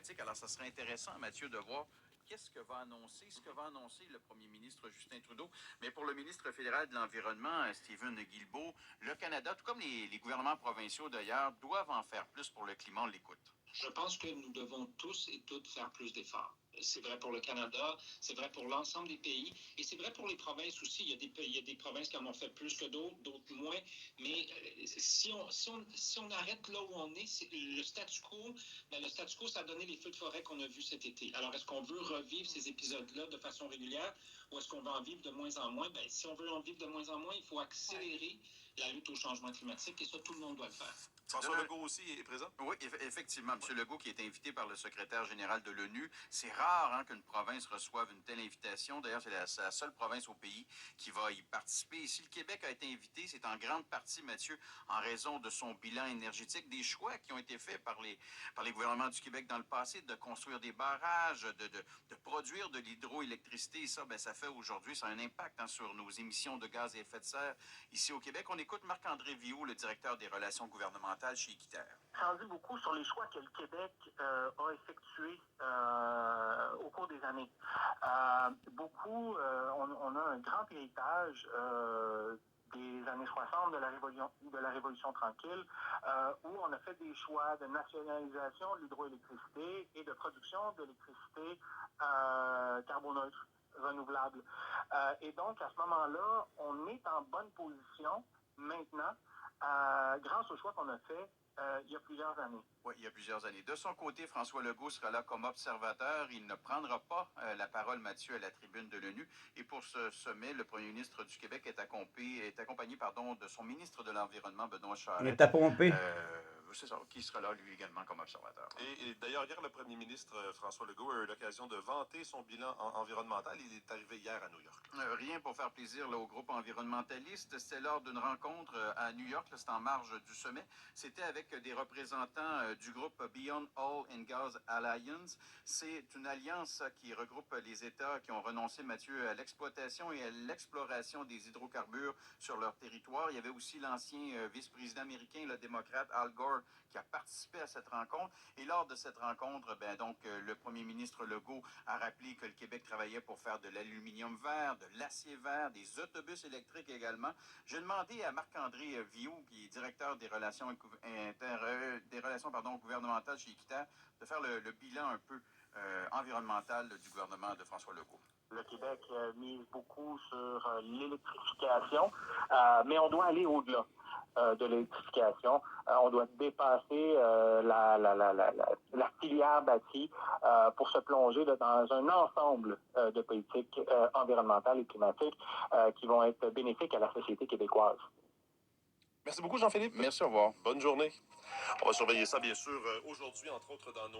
climatique. Alors, ça serait intéressant, Mathieu, de voir ce que va annoncer le premier ministre Justin Trudeau. Mais pour le ministre fédéral de l'Environnement, Stephen Guilbeault, le Canada, tout comme les gouvernements provinciaux d'ailleurs, doivent en faire plus pour le climat. On l'écoute. Je pense que nous devons tous et toutes faire plus d'efforts. C'est vrai pour le Canada, c'est vrai pour l'ensemble des pays, et c'est vrai pour les provinces aussi. Il y a des provinces qui en ont fait plus que d'autres, d'autres moins. Mais si on arrête là où on est, le statu quo, le statu quo, ça a donné les feux de forêt qu'on a vus cet été. Alors, est-ce qu'on veut revivre ces épisodes-là de façon régulière, ou est-ce qu'on va en vivre de moins en moins? Si on veut en vivre de moins en moins, il faut accélérer la lutte au changement climatique, et ça, tout le monde doit le faire. François Legault aussi est présent? Oui, effectivement. M. Legault, qui est invité par le secrétaire général de l'ONU. C'est rare qu'une province reçoive une telle invitation. D'ailleurs, c'est la seule province au pays qui va y participer. Et si le Québec a été invité, c'est en grande partie, Mathieu, en raison de son bilan énergétique, des choix qui ont été faits par les gouvernements du Québec dans le passé, de construire des barrages, de produire de l'hydroélectricité. Et ça, ça fait aujourd'hui, ça a un impact sur nos émissions de gaz à effet de serre ici au Québec. On écoute Marc-André Viault, le directeur des relations gouvernementales chez Équiterre. Ça en dit beaucoup sur les choix que le Québec a effectués au cours des années. On a un grand héritage des années 60 de la Révolution tranquille, où on a fait des choix de nationalisation de l'hydroélectricité et de production d'électricité carboneutre, renouvelable. Et donc, à ce moment-là, on est en bonne position maintenant, grâce aux choix qu'on a fait il y a plusieurs années. Oui, il y a plusieurs années. De son côté, François Legault sera là comme observateur. Il ne prendra pas la parole, Mathieu, à la tribune de l'ONU. Et pour ce sommet, le premier ministre du Québec est accompagné de son ministre de l'Environnement, Benoît Charette. Il est accompagné. C'est ça, qui sera là, lui, également, comme observateur. Et d'ailleurs, hier, le premier ministre François Legault a eu l'occasion de vanter son bilan environnemental. Il est arrivé hier à New York. Rien pour faire plaisir au groupe environnementaliste. C'était lors d'une rencontre à New York, c'est en marge du sommet. C'était avec des représentants du groupe Beyond Oil and Gas Alliance. C'est une alliance qui regroupe les États qui ont renoncé, Mathieu, à l'exploitation et à l'exploration des hydrocarbures sur leur territoire. Il y avait aussi l'ancien vice-président américain, le démocrate Al Gore, qui a participé à cette rencontre. Et lors de cette rencontre, le premier ministre Legault a rappelé que le Québec travaillait pour faire de l'aluminium vert, de l'acier vert, des autobus électriques également. J'ai demandé à Marc-André Viault, qui est directeur des relations gouvernementales chez Équiterre, de faire le bilan un peu environnemental du gouvernement de François Legault. Le Québec mise beaucoup sur l'électrification, mais on doit aller au-delà de l'électrification. On doit dépasser la filière bâtie pour se plonger dans un ensemble de politiques environnementales et climatiques qui vont être bénéfiques à la société québécoise. Merci beaucoup, Jean-Philippe. Merci, au revoir. Bonne journée. On va surveiller ça, bien sûr, aujourd'hui, entre autres, dans nos